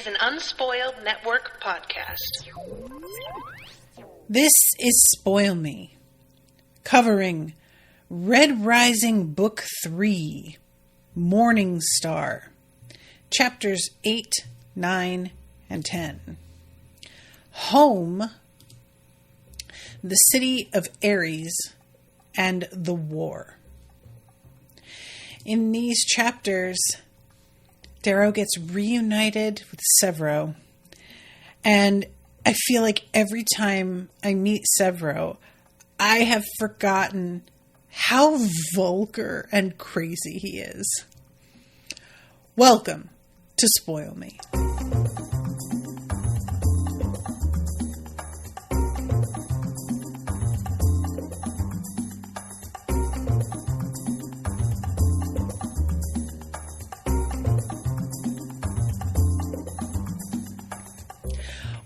an Unspoiled Network podcast. This is Spoil Me, covering Red Rising Book 3, Morning Star, chapters 8, 9, and 10. Home, the city of Ares, and the war. In these chapters, Darrow gets reunited with Sevro, and I feel like every time I meet Sevro, I have forgotten how vulgar and crazy he is. Welcome to Spoil Me.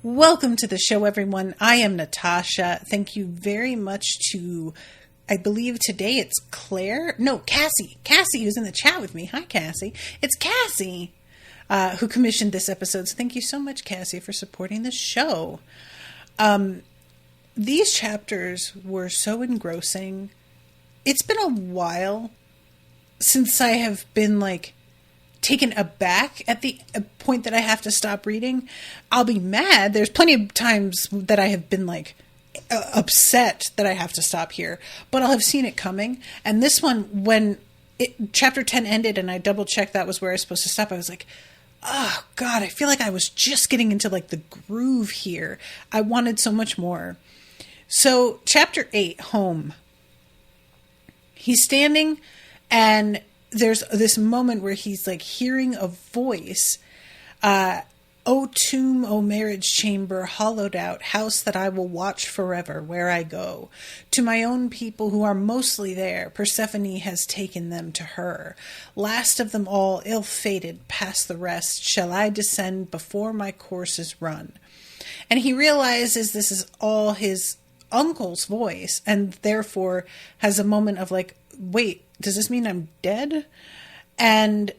Welcome to the show, everyone. I am Natasha. Thank you very much to, I believe today it's Cassie. Cassie, who's in the chat with me. Hi, Cassie. It's Cassie who commissioned this episode. So thank you so much, Cassie, for supporting the show. These chapters were so engrossing. It's been a while since I have been taken aback at the point that I have to stop reading. I'll be mad. There's plenty of times that I have been upset that I have to stop here, but I'll have seen it coming. And this one, when chapter 10 ended and I double checked that was where I was supposed to stop, I was like, oh God, I feel like I was just getting into the groove here. I wanted so much more. So chapter 8, Home. He's standing and there's this moment where he's hearing a voice. O tomb, O marriage chamber, hollowed out, house that I will watch forever where I go. To my own people who are mostly there, Persephone has taken them to her. Last of them all, ill-fated, past the rest, shall I descend before my course is run. And he realizes this is all his uncle's voice, and therefore has a moment of wait, does this mean I'm dead? And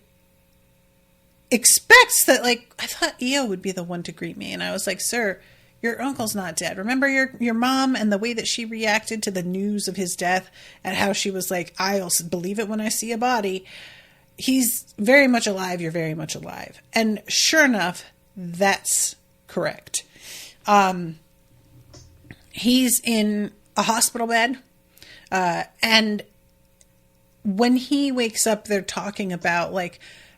expects that, I thought Io would be the one to greet me. And I was like, sir, your uncle's not dead. Remember your mom and the way that she reacted to the news of his death and how she was like, I'll believe it when I see a body. He's very much alive. You're very much alive. And sure enough, that's correct. He's in a hospital bed. And when he wakes up, they're talking about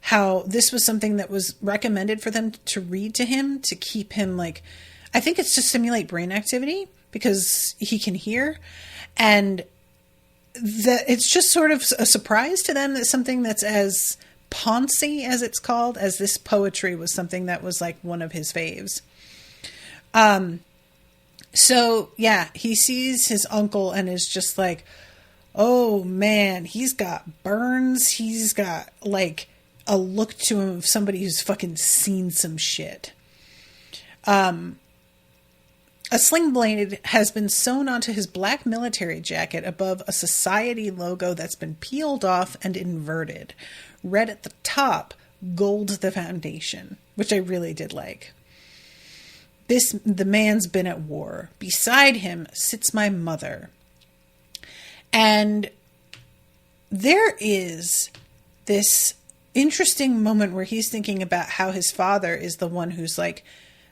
how this was something that was recommended for them to read to him to keep him I think it's to stimulate brain activity because he can hear. And that it's just sort of a surprise to them that something that's as poncy as it's called as this poetry was something that was one of his faves. So yeah, he sees his uncle and is just oh man, he's got burns. He's got a look to him of somebody who's fucking seen some shit. A sling blade has been sewn onto his black military jacket above a society logo that's been peeled off and inverted. Red at the top, gold the foundation, which I really did like. The man's been at war. Beside him sits my mother. And there is this interesting moment where he's thinking about how his father is the one who's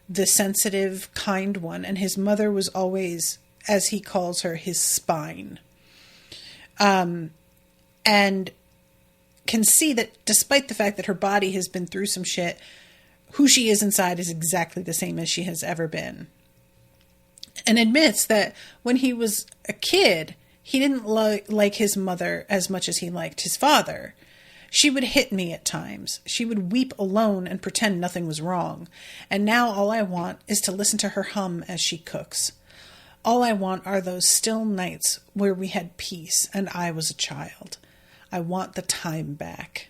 the sensitive, kind one. And his mother was always, as he calls her, his spine. And can see that despite the fact that her body has been through some shit, who she is inside is exactly the same as she has ever been. And admits that when he was a kid, he didn't like his mother as much as he liked his father. She would hit me at times. She would weep alone and pretend nothing was wrong. And now all I want is to listen to her hum as she cooks. All I want are those still nights where we had peace and I was a child. I want the time back.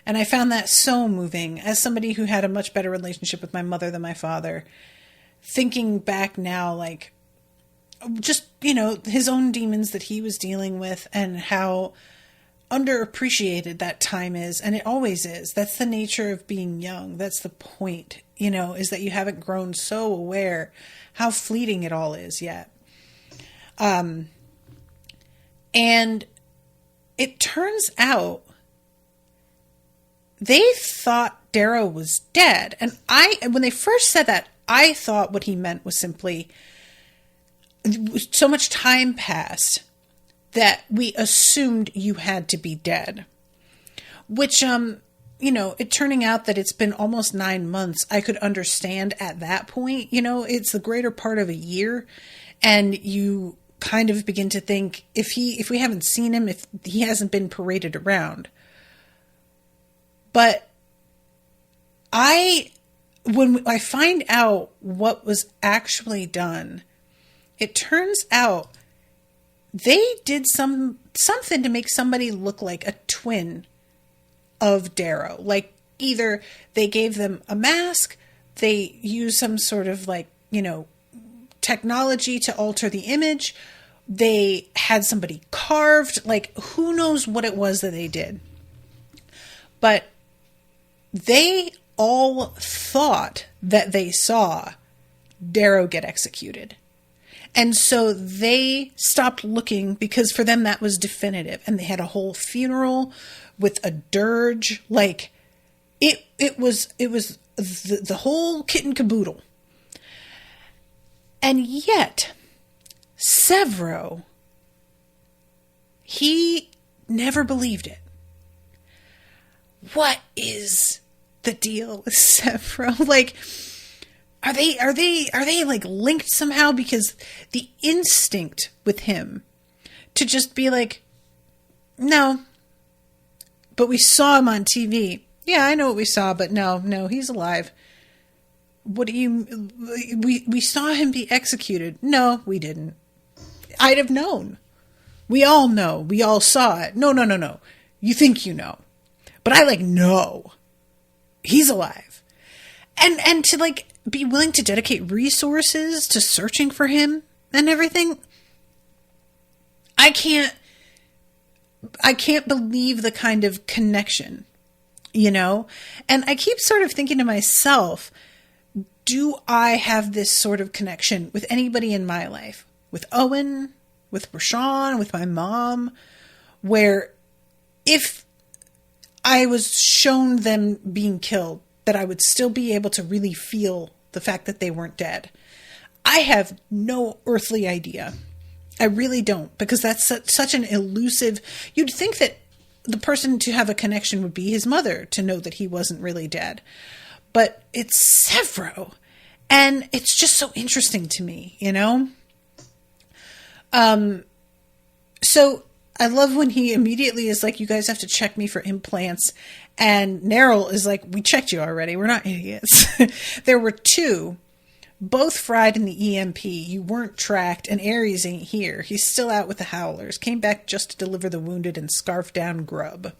And I found that so moving as somebody who had a much better relationship with my mother than my father. Thinking back now, just, his own demons that he was dealing with and how underappreciated that time is, and it always is. That's the nature of being young. That's the point, is that you haven't grown so aware how fleeting it all is yet. And it turns out they thought Darrow was dead. And when they first said that, I thought what he meant was simply so much time passed that we assumed you had to be dead. Which, it turning out that it's been almost 9 months, I could understand at that point. It's the greater part of a year, and you kind of begin to think, if we haven't seen him, if he hasn't been paraded around. But when I find out what was actually done, it turns out they did something to make somebody look like a twin of Darrow. Like, either they gave them a mask, they used some sort of technology to alter the image, they had somebody carved, like, who knows what it was that they did. But they all thought that they saw Darrow get executed. And so they stopped looking, because for them that was definitive. And they had a whole funeral with a dirge. Like, it was the whole kit and caboodle. And yet, Sevro, he never believed it. What is the deal with Sevro? Like, Are they like linked somehow? Because the instinct with him to just be like, no, but we saw him on TV. Yeah, I know what we saw, but no, he's alive. What do you, we saw him be executed. No, we didn't. I'd have known. We all know. We all saw it. No. You think you know. But I know. He's alive. And to be willing to dedicate resources to searching for him and everything. I can't believe the kind of connection, and I keep sort of thinking to myself, do I have this sort of connection with anybody in my life? With Owen, with Rashawn, with my mom, where if I was shown them being killed, that I would still be able to really feel the fact that they weren't dead. I have no earthly idea. I really don't, because that's such an elusive... You'd think that the person to have a connection would be his mother, to know that he wasn't really dead. But it's Sevro. And it's just so interesting to me, So I love when he immediately is like, you guys have to check me for implants. And Neryl is like, we checked you already. We're not idiots. There were 2, both fried in the EMP. You weren't tracked, and Ares ain't here. He's still out with the Howlers. Came back just to deliver the wounded and scarf down grub.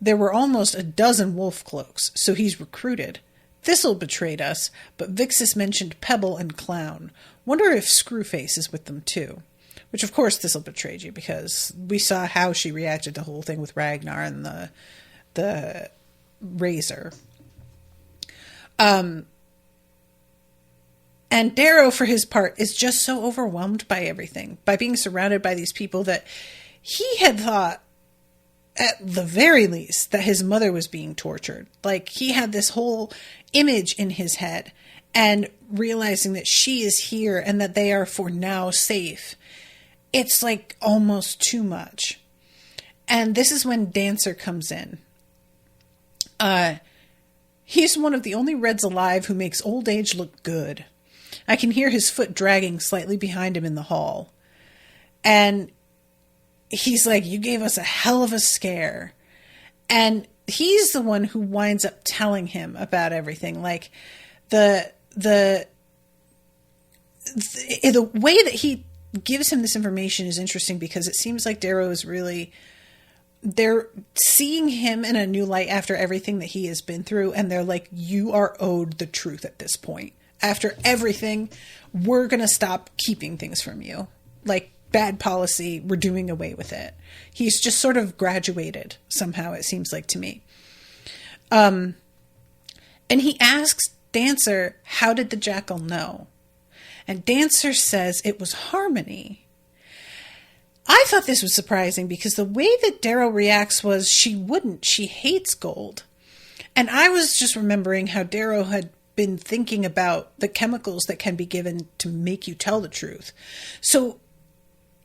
There were almost a dozen wolf cloaks, so he's recruited. Thistle betrayed us, but Vixis mentioned Pebble and Clown. Wonder if Screwface is with them too. Which, of course, Thistle betrayed you, because we saw how she reacted to the whole thing with Ragnar and the razor. And Darrow, for his part, is just so overwhelmed by everything, by being surrounded by these people, that he had thought, at the very least, that his mother was being tortured. Like, he had this whole image in his head, and realizing that she is here and that they are for now safe, it's almost too much. And this is when Dancer comes in. He's one of the only Reds alive who makes old age look good. I can hear his foot dragging slightly behind him in the hall. And he's like, you gave us a hell of a scare. And he's the one who winds up telling him about everything. Like, the way that he gives him this information is interesting, because it seems like Darrow is really... They're seeing him in a new light after everything that he has been through, and they're like, you are owed the truth at this point. After everything, we're going to stop keeping things from you. Like, bad policy. We're doing away with it. He's just sort of graduated somehow, it seems like to me. And he asks Dancer, how did the jackal know? And Dancer says it was Harmony. I thought this was surprising because the way that Darrow reacts was she wouldn't. She hates gold. And I was just remembering how Darrow had been thinking about the chemicals that can be given to make you tell the truth. So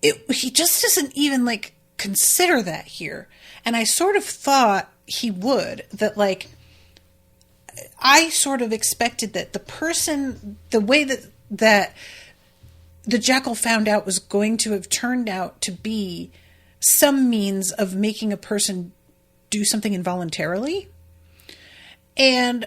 he just doesn't even like consider that here. And I sort of thought he would, that like, I sort of expected that the way that the jackal found out was going to have turned out to be some means of making a person do something involuntarily. And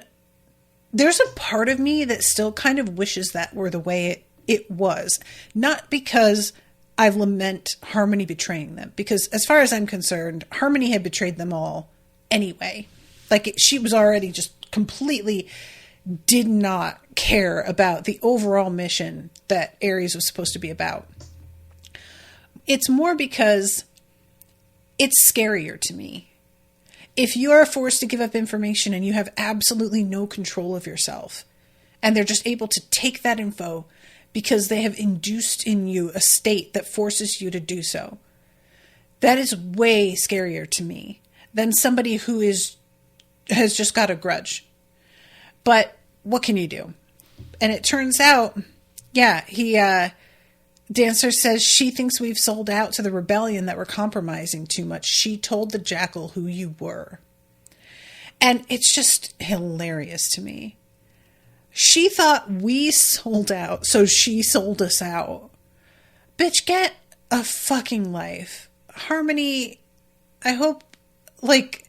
there's a part of me that still kind of wishes that were the way it was. Not because I lament Harmony betraying them, because as far as I'm concerned, Harmony had betrayed them all anyway. Like she was already just completely did not care about the overall mission that Ares was supposed to be about. It's more because it's scarier to me. If you are forced to give up information and you have absolutely no control of yourself, and they're just able to take that info because they have induced in you a state that forces you to do so, that is way scarier to me than somebody who has just got a grudge. But what can you do? And it turns out, Dancer says she thinks we've sold out to the rebellion, that we're compromising too much. She told the jackal who you were. And it's just hilarious to me. She thought we sold out, so she sold us out. Bitch, get a fucking life. Harmony, I hope, like,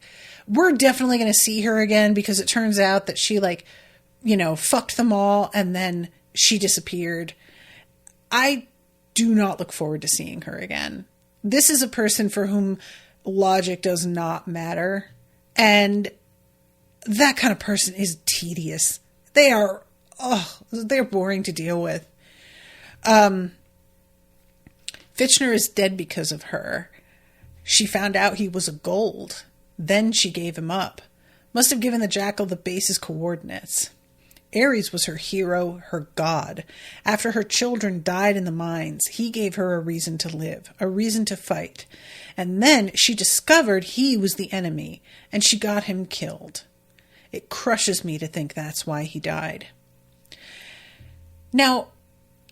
we're definitely going to see her again, because it turns out that she, like, fucked them all and then she disappeared. I do not look forward to seeing her again. This is a person for whom logic does not matter. And that kind of person is tedious. They're boring to deal with. Fitchner is dead because of her. She found out he was a gold. Then she gave him up. Must have given the jackal the base's coordinates. Ares was her hero, her god. After her children died in the mines, he gave her a reason to live, a reason to fight. And then she discovered he was the enemy, and she got him killed. It crushes me to think that's why he died. Now,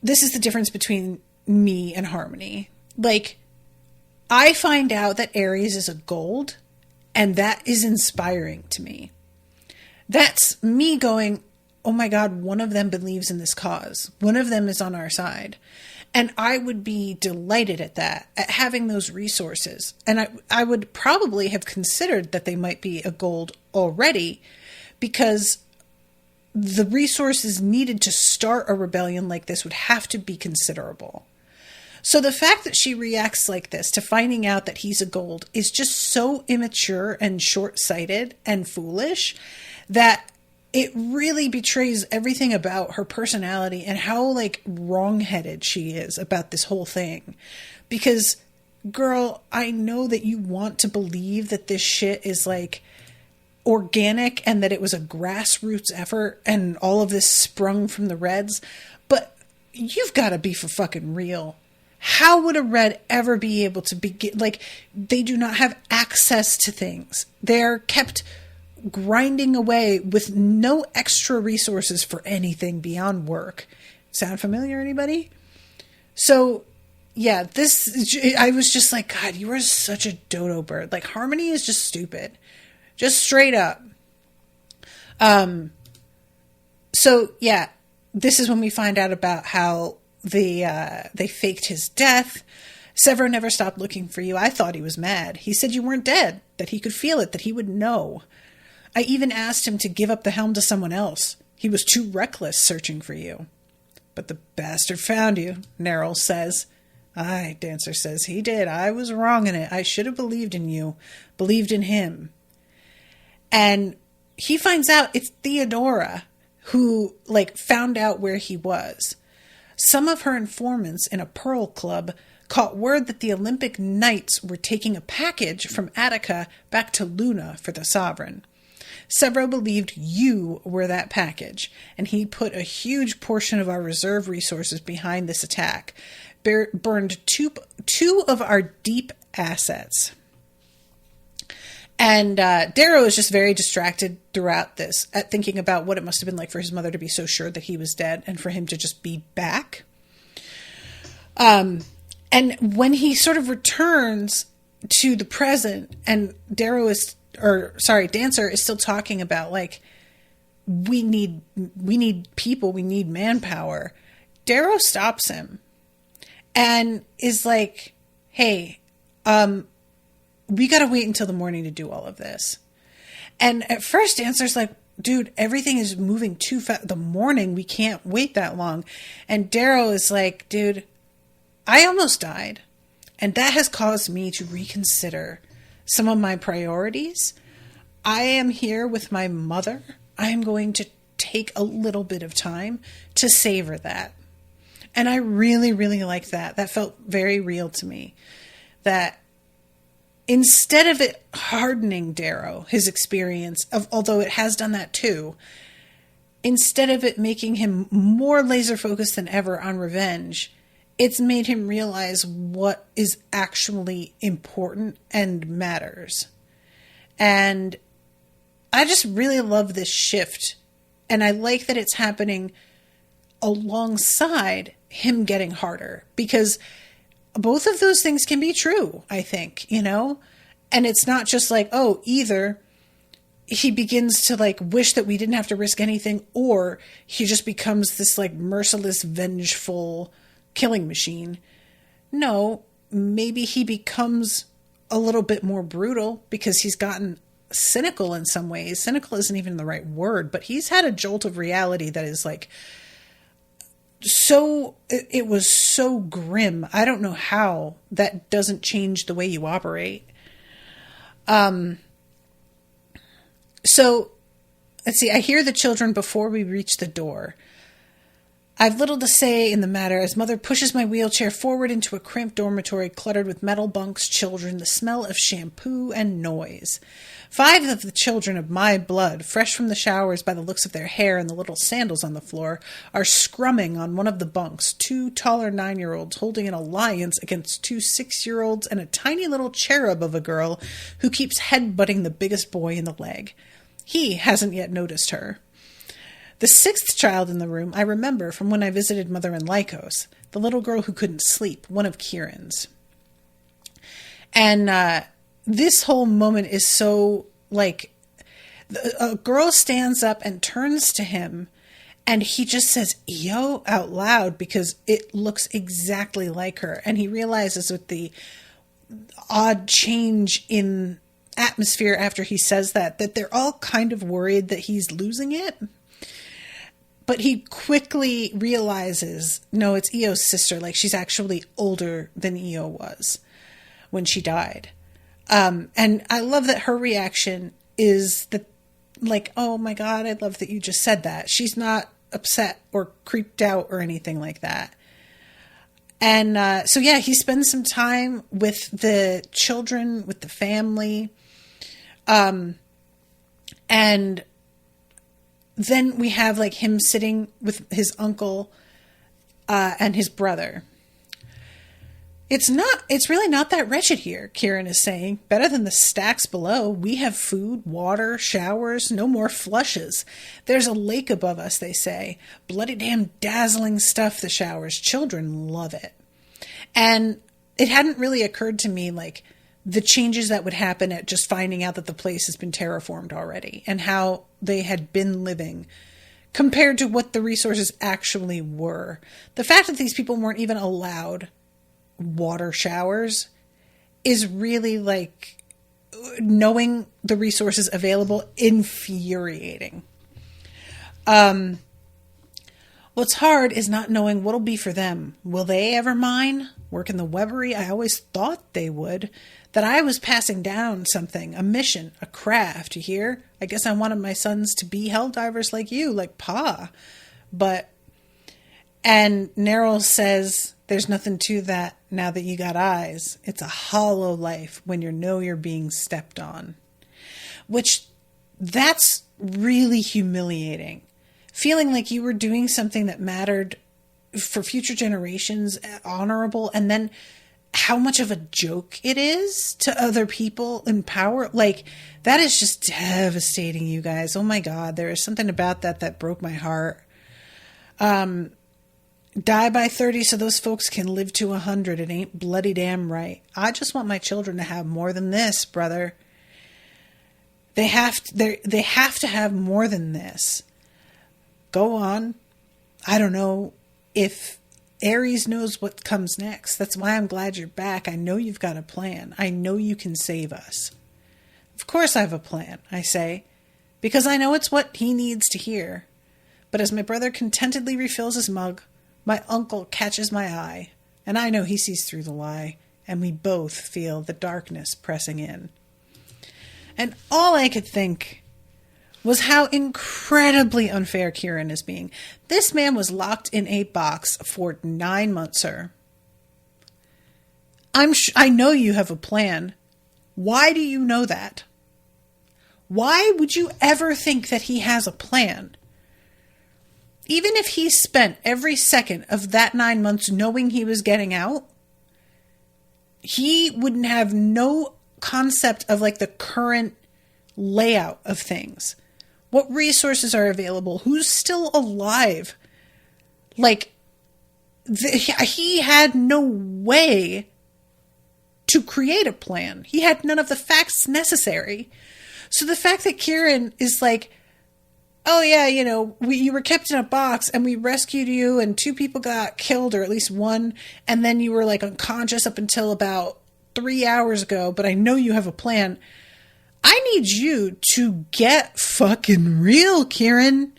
this is the difference between me and Harmony. Like, I find out that Ares is a gold, and that is inspiring to me. That's me going, oh my God, one of them believes in this cause. One of them is on our side. And I would be delighted at that, at having those resources. And I would probably have considered that they might be a gold already, because the resources needed to start a rebellion like this would have to be considerable. So the fact that she reacts like this to finding out that he's a gold is just so immature and short-sighted and foolish that it really betrays everything about her personality and how, like, wrong-headed she is about this whole thing. Because, girl, I know that you want to believe that this shit is, like, organic and that it was a grassroots effort and all of this sprung from the Reds, but you've got to be for fucking real. How would a Red ever be able to begin? Like, they do not have access to things. They're kept grinding away with no extra resources for anything beyond work. Sound familiar, anybody? So, yeah, I was just like, God, you are such a dodo bird. Like, Harmony is just stupid. Just straight up. So, yeah, this is when we find out about how they faked his death. Sevro never stopped looking for you. I thought he was mad. He said you weren't dead, that he could feel it, that he would know. I even asked him to give up the helm to someone else. He was too reckless searching for you. But the bastard found you, Nerl says. Aye, Dancer says, he did. I was wrong in it. I should have believed in you, believed in him. And he finds out it's Theodora who, like, found out where he was. Some of her informants in a Pearl Club caught word that the Olympic Knights were taking a package from Attica back to Luna for the Sovereign. Sevro believed you were that package, and he put a huge portion of our reserve resources behind this attack, burned two of our deep assets. And Darrow is just very distracted throughout this at thinking about what it must have been like for his mother to be so sure that he was dead and for him to just be back. And when he sort of returns to the present and Dancer is still talking about like, we need people, we need manpower. Darrow stops him and is like, hey, we got to wait until the morning to do all of this. And at first Dancer's like, dude, everything is moving too fast. The morning, we can't wait that long. And Darrow is like, dude, I almost died. And that has caused me to reconsider some of my priorities. I am here with my mother. I am going to take a little bit of time to savor that. And I really, really like that. That felt very real to me. That instead of it hardening Darrow, his experience, although it has done that too, instead of it making him more laser focused than ever on revenge, it's made him realize what is actually important and matters. And I just really love this shift. And I like that it's happening alongside him getting harder, because both of those things can be true, I think, you know? And it's not just like, oh, either he begins to like wish that we didn't have to risk anything, or he just becomes this like merciless, vengeful killing machine. No, maybe he becomes a little bit more brutal because he's gotten cynical in some ways. Cynical isn't even the right word, but he's had a jolt of reality that is like, it was so grim. I don't know how that doesn't change the way you operate. So let's see. I hear the children before we reach the door. I've little to say in the matter as Mother pushes my wheelchair forward into a cramped dormitory cluttered with metal bunks, children, the smell of shampoo, and noise. 5 of the children of my blood, fresh from the showers by the looks of their hair and the little sandals on the floor, are scrumming on one of the bunks, 2 taller 9-year-olds holding an alliance against 2 6-year-olds and a tiny little cherub of a girl who keeps headbutting the biggest boy in the leg. He hasn't yet noticed her. The 6th child in the room I remember from when I visited Mother in Lycos, the little girl who couldn't sleep, one of Kieran's. And this whole moment is so, like, a girl stands up and turns to him, and he just says, "Yo," out loud because it looks exactly like her. And he realizes with the odd change in atmosphere after he says that they're all kind of worried that he's losing it. But he quickly realizes, no, it's Eo's sister. Like, she's actually older than Eo was when she died. And I love that her reaction is that, like, oh my God, I love that you just said that. She's not upset or creeped out or anything like that. And so, yeah, he spends some time with the children, with the family. And then we have like him sitting with his uncle and his brother. It's really not that wretched here, Kieran is saying. Better than the stacks below. We have food, water, showers, no more flushes. There's a lake above us, they say. Bloody damn dazzling stuff, the showers. Children love it. And it hadn't really occurred to me, like, the changes that would happen at just finding out that the place has been terraformed already and how they had been living compared to what the resources actually were. The fact that these people weren't even allowed water showers is really, like, knowing the resources available, infuriating. What's hard is not knowing what'll be for them. Will they ever mine? Work in the Webbery? I always thought they would. That I was passing down something, a mission, a craft, you hear? I guess I wanted my sons to be helldivers like you, like Pa. And Neryl says, There's nothing to that now that you got eyes. It's a hollow life when you know you're being stepped on. Which, that's really humiliating. Feeling like you were doing something that mattered for future generations, honorable, and then how much of a joke it is to other people in power. Like, that is just devastating, you guys. Oh my God, there is something about that broke my heart. Die by 30 so those folks can live to 100. It ain't bloody damn right. I just want my children to have more than this, brother. They have to have more than this. Go on. I don't know if Ares knows what comes next. That's why I'm glad you're back. I know you've got a plan. I know you can save us. Of course I have a plan, I say, because I know it's what he needs to hear. But as my brother contentedly refills his mug, my uncle catches my eye, and I know he sees through the lie, and we both feel the darkness pressing in. And all I could think was how incredibly unfair Kieran is being. This man was locked in a box for 9 months, sir. I know you have a plan. Why do you know that? Why would you ever think that he has a plan? Even if he spent every second of that 9 months knowing he was getting out, he wouldn't have no concept of like the current layout of things. What resources are available? Who's still alive? Like, he had no way to create a plan. He had none of the facts necessary. So the fact that Kieran is like, oh yeah, you know, you were kept in a box and we rescued you and 2 people got killed, or at least 1. And then you were like unconscious up until about 3 hours ago, but I know you have a plan. I need you to get fucking real, Kieran.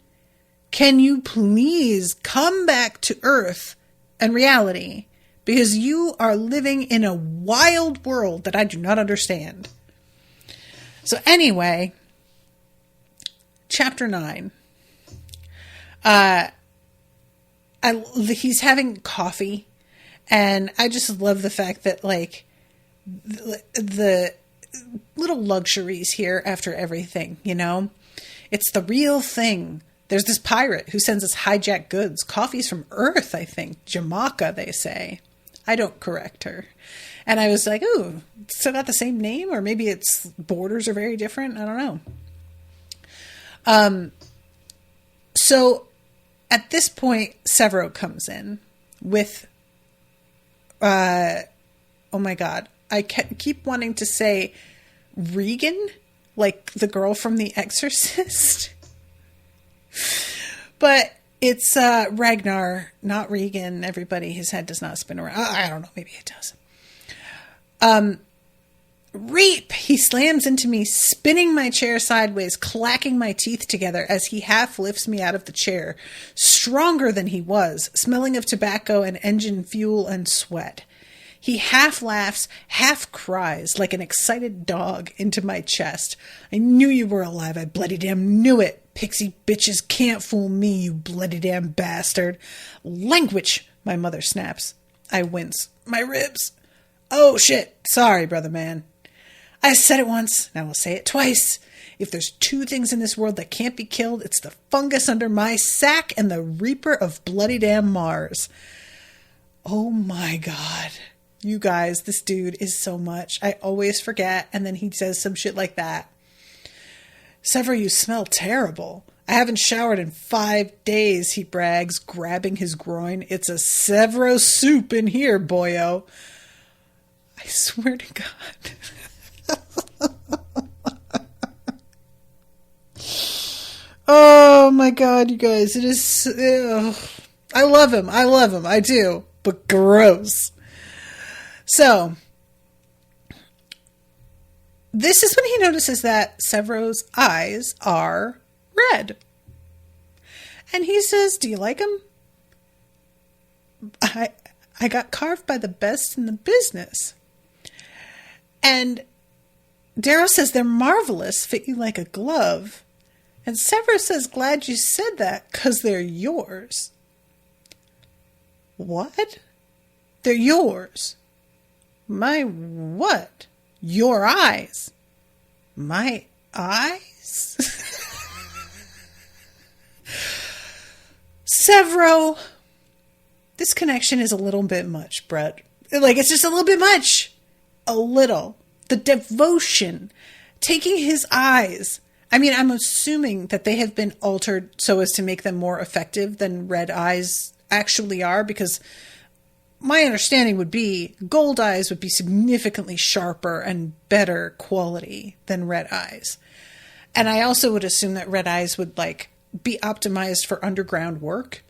Can you please come back to Earth and reality? Because you are living in a wild world that I do not understand. So anyway, Chapter 9. He's having coffee, and I just love the fact that, like, the little luxuries here after everything, you know? It's the real thing. There's this pirate who sends us hijacked goods. Coffee's from Earth, I think. Jamaica, they say. I don't correct her. And I was like, ooh, still got the same name? Or maybe its borders are very different? I don't know. So at this point, Sevro comes in with, oh my God, I keep wanting to say Regan, like the girl from The Exorcist. But it's Ragnar, not Regan. Everybody, his head does not spin around. I don't know, maybe it does. Reap! He slams into me, spinning my chair sideways, clacking my teeth together as he half lifts me out of the chair, stronger than he was, smelling of tobacco and engine fuel and sweat. He half laughs, half cries like an excited dog into my chest. I knew you were alive. I bloody damn knew it. Pixie bitches can't fool me, you bloody damn bastard. Language, my mother snaps. I wince. My ribs. Oh shit. Sorry, brother man. I said it once, and I will say it twice. If there's 2 things in this world that can't be killed, it's the fungus under my sack and the Reaper of bloody damn Mars. Oh my God. You guys, this dude is so much. I always forget, and then he says some shit like that. Sevro, you smell terrible. I haven't showered in 5 days, he brags, grabbing his groin. It's a Sevro soup in here, boyo. I swear to God. Oh my God, you guys, it is, I love him, I do, but gross. So, this is when he notices that Sevro's eyes are red. And he says, do you like them? I got carved by the best in the business. And Darrow says they're marvelous, fit you like a glove. And Sevro says, glad you said that, 'cause they're yours. What? They're yours. My what? Your eyes. My eyes? Sevro, this connection is a little bit much, Brett. Like, it's just a little bit much. A little. The devotion. Taking his eyes. I mean, I'm assuming that they have been altered so as to make them more effective than red eyes actually are, because my understanding would be gold eyes would be significantly sharper and better quality than red eyes. And I also would assume that red eyes would, like, be optimized for underground work.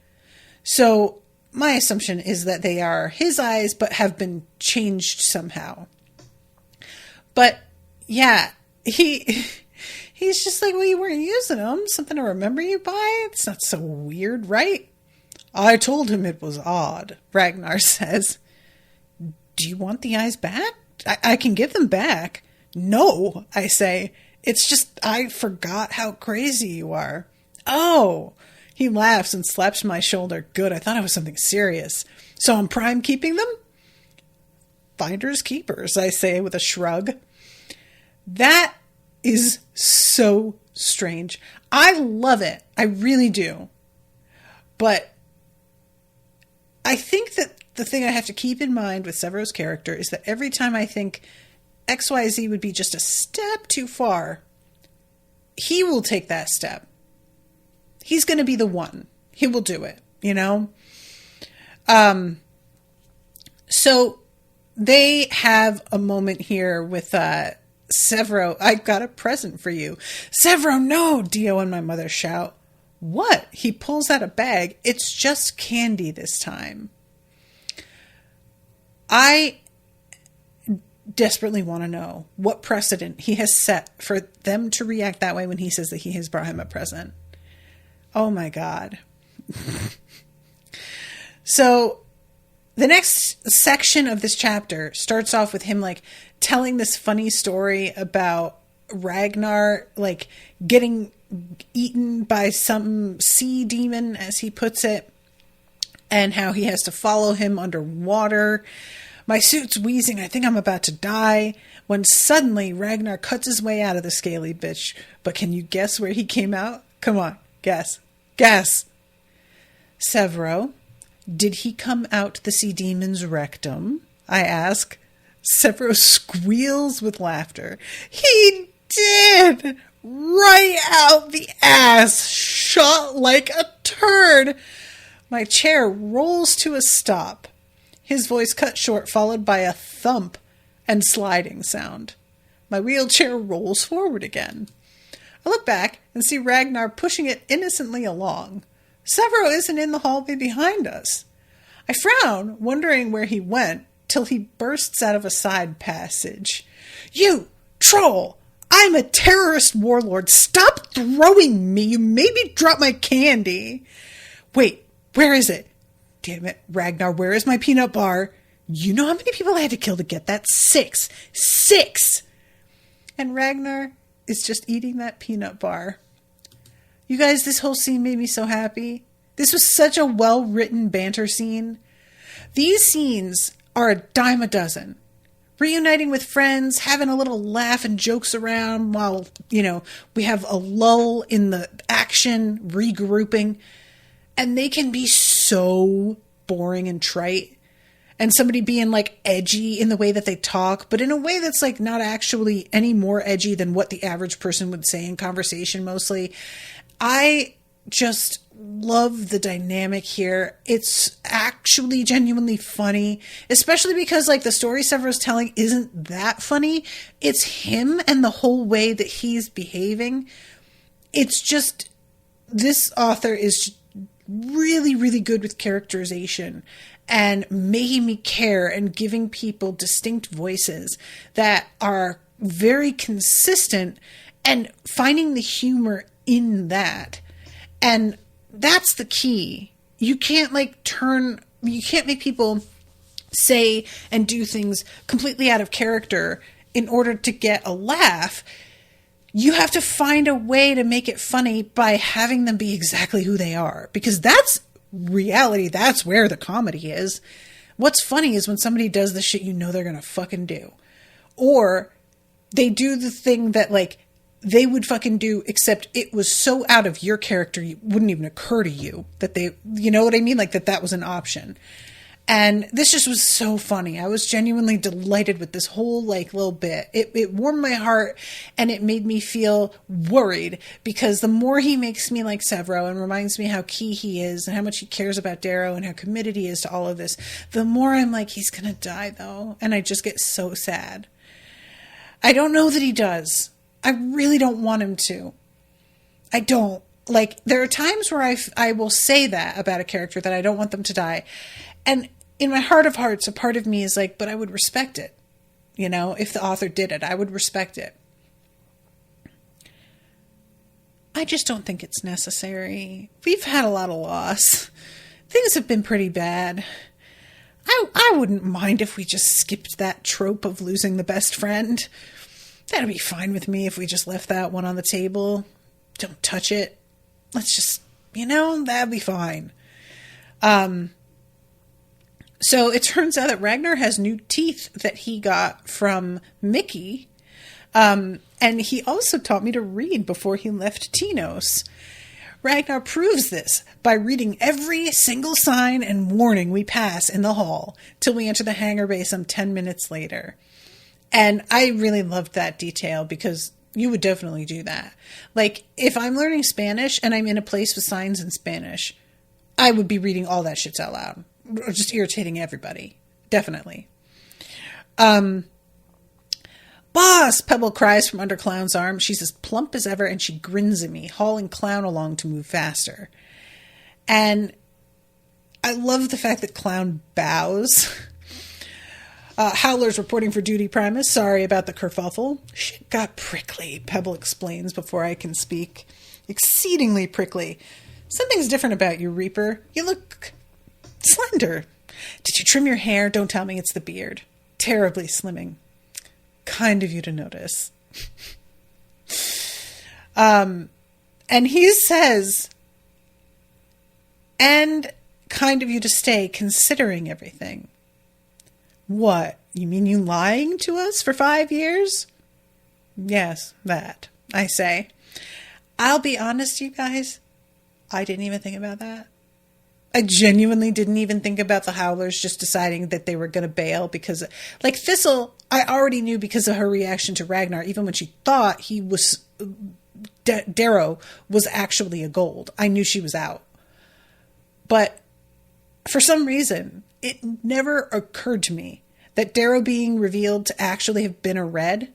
So my assumption is that they are his eyes, but have been changed somehow. But yeah, he's just like, well, you weren't using them. Something to remember you by? It's not so weird, right? I told him it was odd, Ragnar says. Do you want the eyes back? I can give them back. No, I say. It's just I forgot how crazy you are. Oh, he laughs and slaps my shoulder. Good, I thought it was something serious. So I'm prime keeping them? Finders keepers, I say with a shrug. That is so strange. I love it. I really do. But I think that the thing I have to keep in mind with Sevro's character is that every time I think XYZ would be just a step too far, he will take that step. He's going to be the one. He will do it, you know? So they have a moment here with Sevro. I got a present for you. Sevro, no, Dio and my mother shout. What? He pulls out a bag. It's just candy this time. I desperately want to know what precedent he has set for them to react that way when he says that he has brought him a present. Oh my God. So the next section of this chapter starts off with him like telling this funny story about Ragnar like getting eaten by some sea demon, as he puts it, and how he has to follow him underwater. My suit's wheezing. I think I'm about to die. When suddenly Ragnar cuts his way out of the scaly bitch. But can you guess where he came out? Come on, guess. Guess. Sevro, did he come out the sea demon's rectum? I ask. Sevro squeals with laughter. He did! Right out the ass, shot like a turd. My chair rolls to a stop. His voice cut short, followed by a thump and sliding sound. My wheelchair rolls forward again. I look back and see Ragnar pushing it innocently along. Sevro isn't in the hallway behind us. I frown, wondering where he went, till he bursts out of a side passage. You troll! I'm a terrorist warlord. Stop throwing me. You made me drop my candy. Wait, where is it? Damn it, Ragnar, where is my peanut bar? You know how many people I had to kill to get that? 6. 6! And Ragnar is just eating that peanut bar. You guys, this whole scene made me so happy. This was such a well-written banter scene. These scenes are a dime a dozen. Reuniting with friends, having a little laugh and jokes around while, you know, we have a lull in the action, regrouping. And they can be so boring and trite. And somebody being like edgy in the way that they talk, but in a way that's like not actually any more edgy than what the average person would say in conversation mostly. I just love the dynamic here. It's actually genuinely funny, especially because like the story Sevro's telling isn't that funny. It's him and the whole way that he's behaving. It's just, this author is really, really good with characterization and making me care and giving people distinct voices that are very consistent and finding the humor in that. And that's the key. You can't you can't make people say and do things completely out of character in order to get a laugh. You have to find a way to make it funny by having them be exactly who they are, because that's reality. That's where the comedy is. What's funny is when somebody does the shit you know they're going to fucking do. Or they do the thing that, like, they would fucking do, except it was so out of your character, it wouldn't even occur to you that they, you know what I mean? Like, that was an option. And this just was so funny. I was genuinely delighted with this whole, like, little bit. It warmed my heart, and it made me feel worried, because the more he makes me like Sevro and reminds me how key he is and how much he cares about Darrow and how committed he is to all of this, the more I'm like, he's gonna die, though. And I just get so sad. I don't know that he does. I really don't want him to. I don't. Like, there are times where I will say that about a character, that I don't want them to die. And in my heart of hearts, a part of me is like, but I would respect it. You know, if the author did it, I would respect it. I just don't think it's necessary. We've had a lot of loss. Things have been pretty bad. I wouldn't mind if we just skipped that trope of losing the best friend. That'd be fine with me if we just left that one on the table. Don't touch it. Let's just, that'd be fine. So it turns out that Ragnar has new teeth that he got from Mickey. And he also taught me to read before he left Tinos. Ragnar proves this by reading every single sign and warning we pass in the hall till we enter the hangar bay some 10 minutes later. And I really loved that detail, because you would definitely do that. Like, if I'm learning Spanish and I'm in a place with signs in Spanish, I would be reading all that shit out loud. Just irritating everybody. Definitely. Boss! Pebble cries from under Clown's arm. She's as plump as ever, and she grins at me, hauling Clown along to move faster. And I love the fact that Clown bows. Howler's reporting for duty, Primus. Sorry about the kerfuffle. Shit got prickly, Pebble explains before I can speak. Exceedingly prickly. Something's different about you, Reaper. You look slender. Did you trim your hair? Don't tell me it's the beard. Terribly slimming. Kind of you to notice. And he says, and kind of you to stay, considering everything. What? You mean you lying to us for 5 years? Yes, that, I say. I'll be honest, you guys. I didn't even think about that. I genuinely didn't even think about the Howlers just deciding that they were going to bail because, like, Thistle, I already knew because of her reaction to Ragnar, even when she thought he was, Darrow was actually a gold. I knew she was out. But for some reason, it never occurred to me that Darrow being revealed to actually have been a red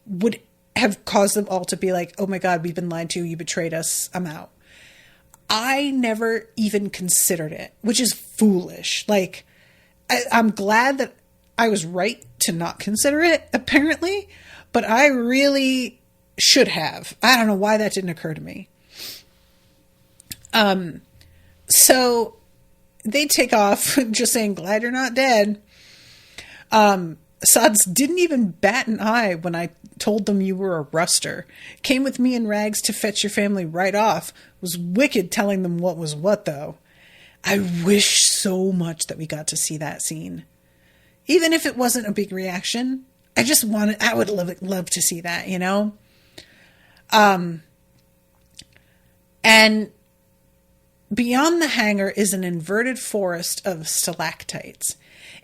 would have caused them all to be like, oh my God, we've been lied to, you betrayed us, I'm out. I never even considered it, which is foolish. Like, I'm glad that I was right to not consider it, apparently, but I really should have. I don't know why that didn't occur to me. So they take off just saying, glad you're not dead. Sods didn't even bat an eye when I told them you were a ruster. Came with me and Rags to fetch your family right off. Was wicked telling them what was what, though. I wish so much that we got to see that scene. Even if it wasn't a big reaction, I would love to see that, you know? And beyond the hangar is an inverted forest of stalactites.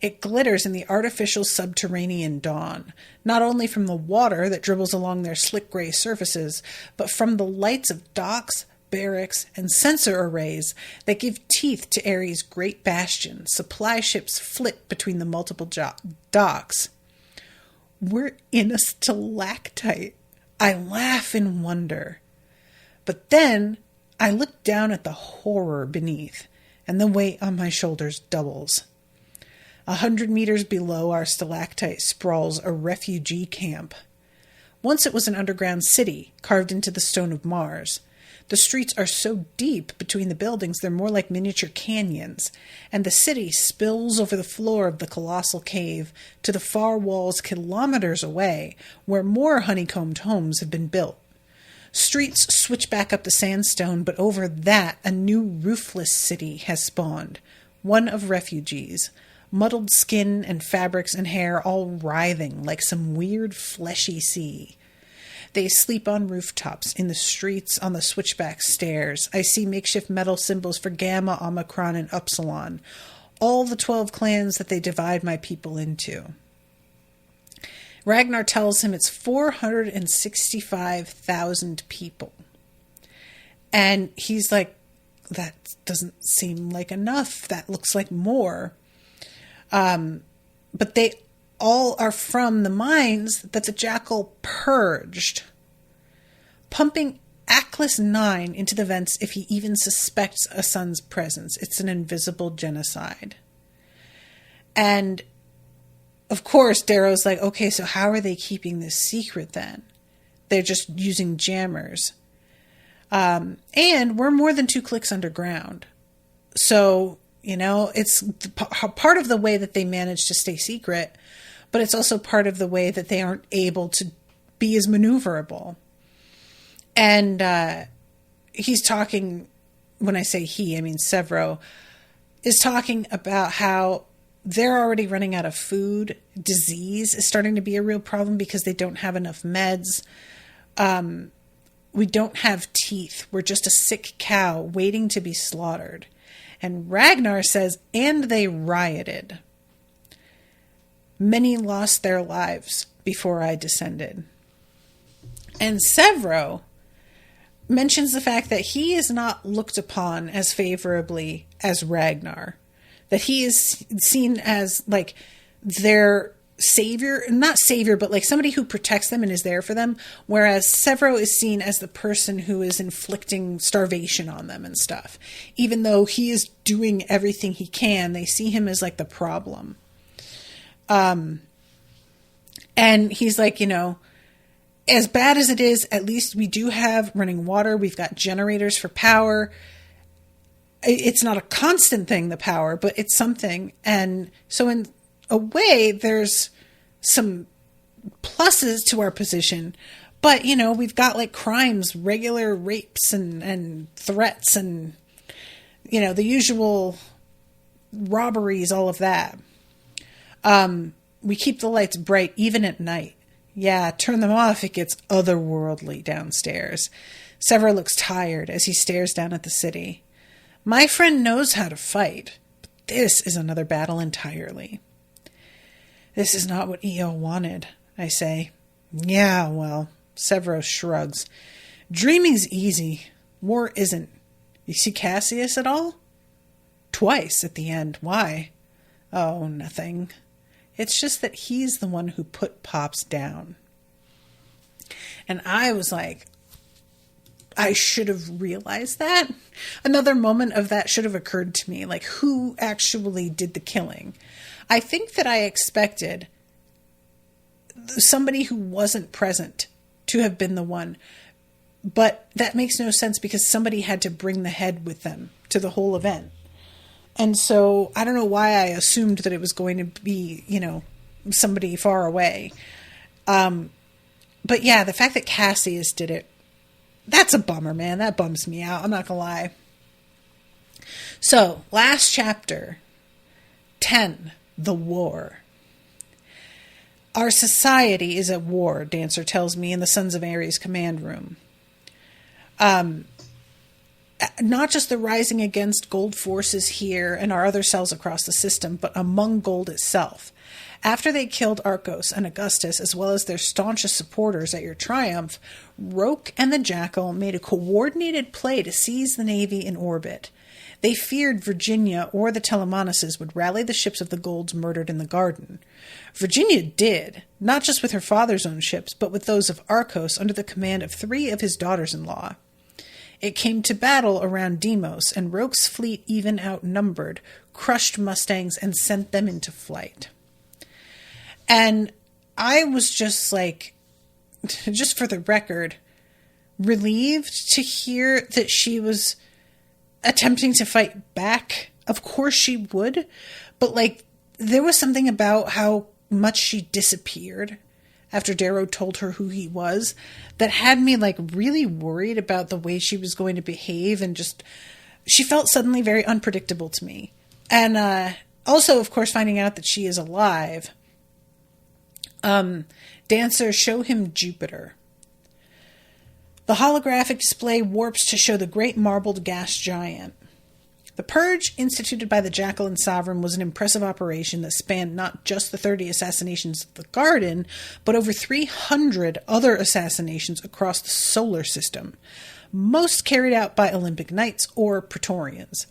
It glitters in the artificial subterranean dawn, not only from the water that dribbles along their slick gray surfaces, but from the lights of docks, barracks, and sensor arrays that give teeth to Ares' great bastion. Supply ships flit between the multiple docks. We're in a stalactite. I laugh in wonder. But then I look down at the horror beneath, and the weight on my shoulders doubles. 100 meters below our stalactite sprawls a refugee camp. Once it was an underground city, carved into the stone of Mars. The streets are so deep between the buildings they're more like miniature canyons, and the city spills over the floor of the colossal cave to the far walls kilometers away, where more honeycombed homes have been built. Streets switch back up the sandstone, but over that a new roofless city has spawned, one of refugees. muddled skin and fabrics and hair all writhing like some weird fleshy sea. They sleep on rooftops, in the streets, on the switchback stairs. I see makeshift metal symbols for Gamma, Omicron, and Upsilon. All the 12 clans that they divide my people into. Ragnar tells him it's 465,000 people. And he's like, that doesn't seem like enough. That looks like more. But they all are from the mines that the Jackal purged, pumping Atlas 9 into the vents if he even suspects a son's presence. It's an invisible genocide. And, of course, Darrow's like, okay, so how are they keeping this secret then? They're just using jammers. And we're more than 2 clicks underground. So, it's part of the way that they manage to stay secret, but it's also part of the way that they aren't able to be as maneuverable. And he's talking, when I say he, I mean Sevro, is talking about how they're already running out of food. Disease is starting to be a real problem because they don't have enough meds. We don't have teeth. We're just a sick cow waiting to be slaughtered. And Ragnar says, and they rioted. Many lost their lives before I descended. And Sevro mentions the fact that he is not looked upon as favorably as Ragnar. That he is seen as like their savior, not savior, but like somebody who protects them and is there for them. Whereas Sevro is seen as the person who is inflicting starvation on them and stuff. Even though he is doing everything he can, they see him as like the problem. And he's like, as bad as it is, at least we do have running water. We've got generators for power. It's not a constant thing, the power, but it's something. And so in a way, there's some pluses to our position. But, we've got like crimes, regular rapes and threats and, the usual robberies, all of that. We keep the lights bright even at night. Yeah, turn them off. It gets otherworldly downstairs. Sevro looks tired as he stares down at the city. My friend knows how to fight, but this is another battle entirely. This is not what EO wanted, I say. Yeah, well, Sevro shrugs. Dreaming's easy. War isn't. You see Cassius at all? Twice at the end. Why? Oh, nothing. It's just that he's the one who put Pops down. And I was like, I should have realized that. Another moment of that should have occurred to me. Like, who actually did the killing? I think that I expected somebody who wasn't present to have been the one. But that makes no sense because somebody had to bring the head with them to the whole event. And so I don't know why I assumed that it was going to be, somebody far away. But yeah, the fact that Cassius did it, that's a bummer, man. That bums me out. I'm not going to lie. So, last chapter, 10, the war. Our society is at war, Dancer tells me in the Sons of Ares command room. Not just the rising against gold forces here and our other cells across the system, but among gold itself. After they killed Arcos and Augustus, as well as their staunchest supporters at your triumph, Roke and the Jackal made a coordinated play to seize the Navy in orbit. They feared Virginia or the Telemonases would rally the ships of the Golds murdered in the garden. Virginia did, not just with her father's own ships, but with those of Arcos under the command of 3 of his daughters-in-law. It came to battle around Deimos, and Roke's fleet, even outnumbered, crushed Mustangs and sent them into flight. And I was just like, just for the record, relieved to hear that she was attempting to fight back. Of course she would, but like, there was something about how much she disappeared after Darrow told her who he was that had me like really worried about the way she was going to behave, and just she felt suddenly very unpredictable to me. And Also, of course, finding out that she is alive, dancers show him Jupiter. The holographic display warps to show the great marbled gas giant. The purge instituted by the Jackal and Sovereign was an impressive operation that spanned not just the 30 assassinations of the Garden, but over 300 other assassinations across the solar system, most carried out by Olympic Knights or Praetorians.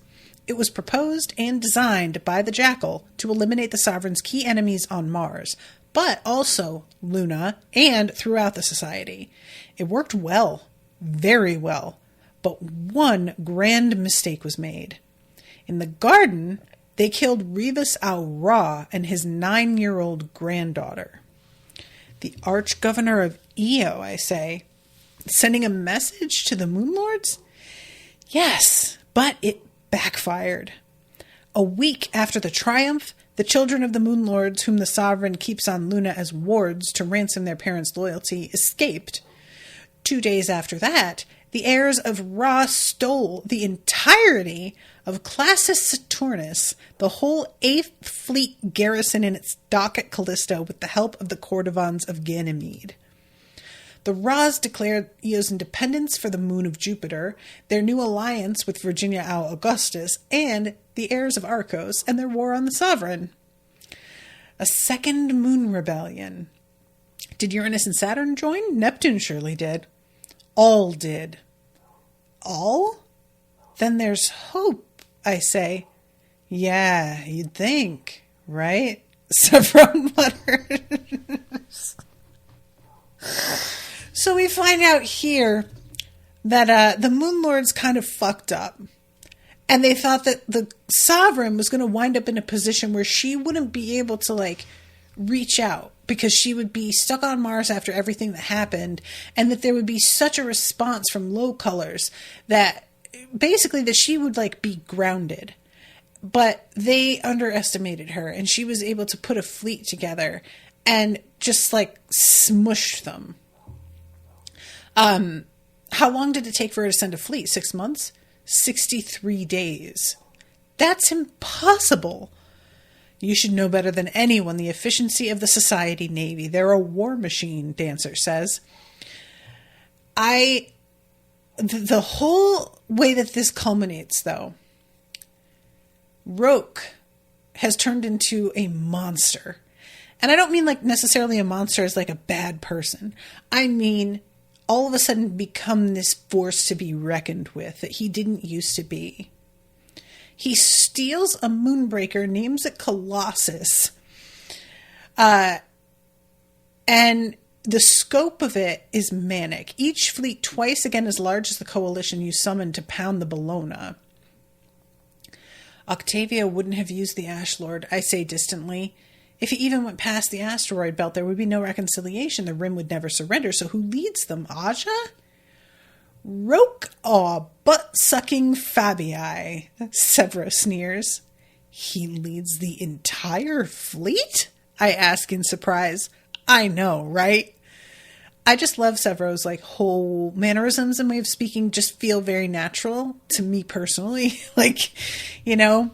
It was proposed and designed by the Jackal to eliminate the Sovereign's key enemies on Mars, but also Luna and throughout the society. It worked well, very well, but one grand mistake was made. In the Garden, they killed Revis al-Ra and his 9-year-old granddaughter. The Arch-Governor of Io, I say, sending a message to the Moon Lords? Yes, but it backfired. A week after the triumph, the children of the Moon Lords, whom the Sovereign keeps on Luna as wards to ransom their parents' loyalty, escaped. 2 days after that, the heirs of Ra stole the entirety of Classis Saturnus, the whole 8th Fleet garrison in its dock at Callisto, with the help of the Cordovans of Ganymede. The Ras declared Io's independence for the moon of Jupiter, their new alliance with Virginia Al Augustus, and the heirs of Arcos and their war on the Sovereign. A second moon rebellion. Did Uranus and Saturn join? Neptune surely did. All did. All? Then there's hope, I say. Yeah, you'd think, right? Sevro mutters. So we find out here that the Moon Lords kind of fucked up. And they thought that the Sovereign was going to wind up in a position where she wouldn't be able to, like, reach out, because she would be stuck on Mars after everything that happened, and that there would be such a response from low colors that basically that she would, like, be grounded. But they underestimated her, and she was able to put a fleet together and just, like, smush them. How long did it take for her to send a fleet? 6 months? 63 days. That's impossible. You should know better than anyone the efficiency of the Society Navy. They're a war machine, Dancer says. The whole way that this culminates, though, Roke has turned into a monster. And I don't mean like necessarily a monster as like a bad person. I mean, all of a sudden become this force to be reckoned with that he didn't used to be. He steals a moonbreaker, names it Colossus. And the scope of it is manic. Each fleet twice again as large as the coalition you summoned to pound the Bellona. Octavia wouldn't have used the Ash Lord, I say distantly. If he even went past the asteroid belt, there would be no reconciliation. The Rim would never surrender. So who leads them? Aja? Roke butt-sucking Fabii, Sevro sneers. He leads the entire fleet? I ask in surprise. I know, right? I just love Sevro's like whole mannerisms and way of speaking just feel very natural to me personally. Like, you know,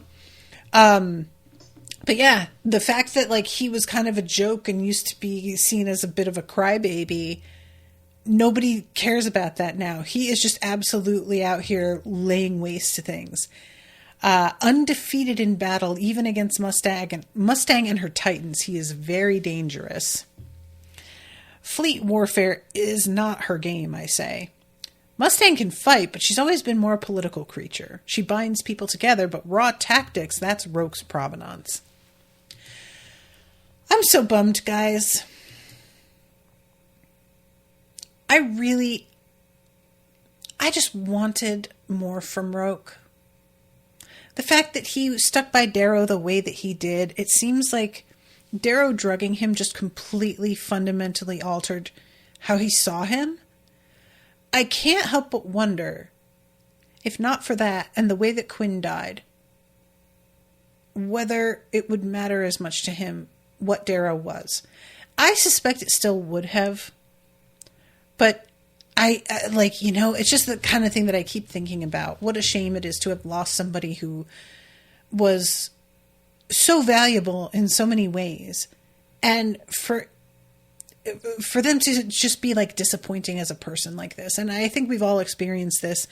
but yeah, the fact that like he was kind of a joke and used to be seen as a bit of a crybaby, nobody cares about that now. He is just absolutely out here laying waste to things. Undefeated in battle, even against Mustang and her Titans, he is very dangerous. Fleet warfare is not her game, I say. Mustang can fight, but she's always been more a political creature. She binds people together, but raw tactics, that's Roke's provenance. I'm so bummed, guys. I just wanted more from Roke. The fact that he stuck by Darrow the way that he did, it seems like Darrow drugging him just completely fundamentally altered how he saw him. I can't help but wonder, if not for that and the way that Quinn died, whether it would matter as much to him what Darrow was. I suspect it still would have, but I like, you know, it's just the kind of thing that I keep thinking about. What a shame it is to have lost somebody who was so valuable in so many ways. And for them to just be like disappointing as a person like this. And I think we've all experienced this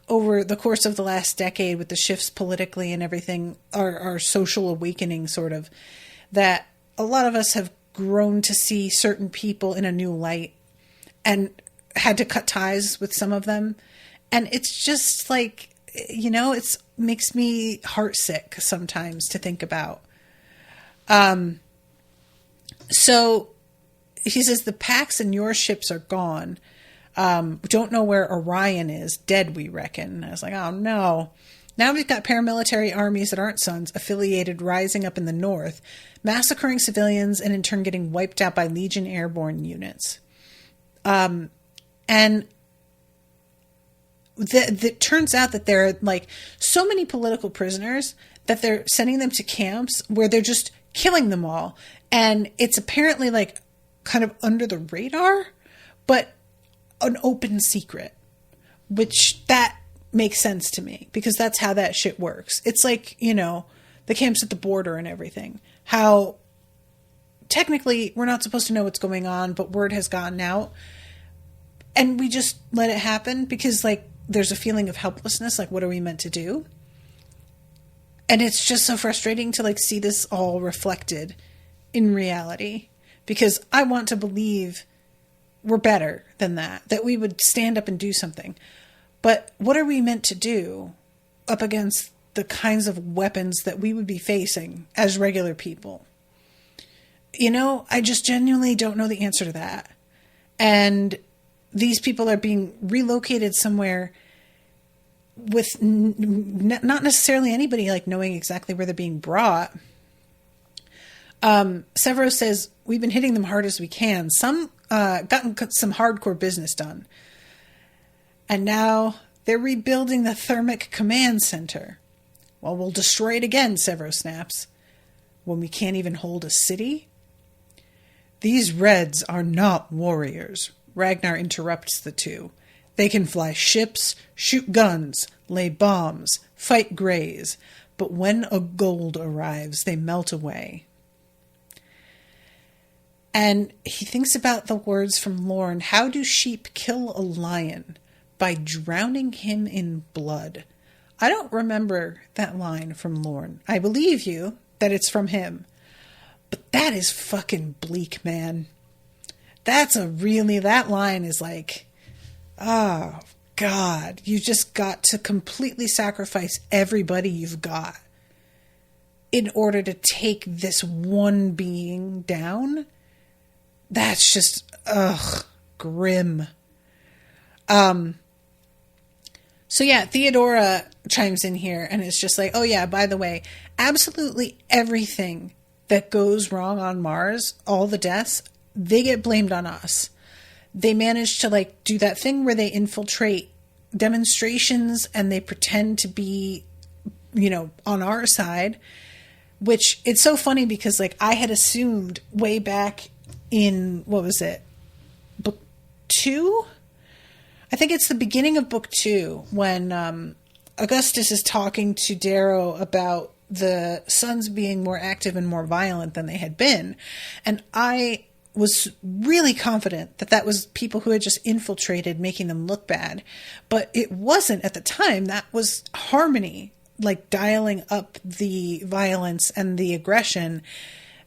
over the course of the last decade with the shifts politically and everything, our social awakening sort of, that a lot of us have grown to see certain people in a new light and had to cut ties with some of them. And it's just like, you know, it makes me heartsick sometimes to think about. So he says, the Pax and your ships are gone. Don't know where Orion is. Dead, we reckon. I was like, oh no. Now we've got paramilitary armies that aren't Suns affiliated rising up in the north, massacring civilians and in turn getting wiped out by Legion airborne units. And it turns out that there are like so many political prisoners that they're sending them to camps where they're just killing them all. And it's apparently like kind of under the radar, but an open secret, which that makes sense to me because that's how that shit works. It's like, you know, the camps at the border and everything, how technically we're not supposed to know what's going on, but word has gotten out and we just let it happen because like there's a feeling of helplessness. Like, what are we meant to do? And it's just so frustrating to like see this all reflected in reality, because I want to believe we're better than that we would stand up and do something. But what are we meant to do up against the kinds of weapons that we would be facing as regular people? You know, I just genuinely don't know the answer to that. And these people are being relocated somewhere with not necessarily anybody like knowing exactly where they're being brought. Sevro says, we've been hitting them hard as we can. Some gotten some hardcore business done. And now they're rebuilding the thermic command center. Well, we'll destroy it again, Sevro snaps. When we can't even hold a city? These Reds are not warriors. Ragnar interrupts the two. They can fly ships, shoot guns, lay bombs, fight greys. But when a gold arrives, they melt away. And he thinks about the words from Lorne. How do sheep kill a lion? By drowning him in blood. I don't remember that line from Lorne. I believe you that it's from him. But that is fucking bleak, man. That line is like, oh, God, you just got to completely sacrifice everybody you've got in order to take this one being down. That's just, grim. So yeah, Theodora chimes in here and it's just like, oh yeah, by the way, absolutely everything that goes wrong on Mars, all the deaths, they get blamed on us. They manage to like do that thing where they infiltrate demonstrations and they pretend to be, you know, on our side, which it's so funny because like I had assumed way back in, what was it? Book 2? I think it's the beginning of book 2 when Augustus is talking to Darrow about the Suns being more active and more violent than they had been. And I was really confident that was people who had just infiltrated, making them look bad. But it wasn't at the time. That was Harmony, like dialing up the violence and the aggression.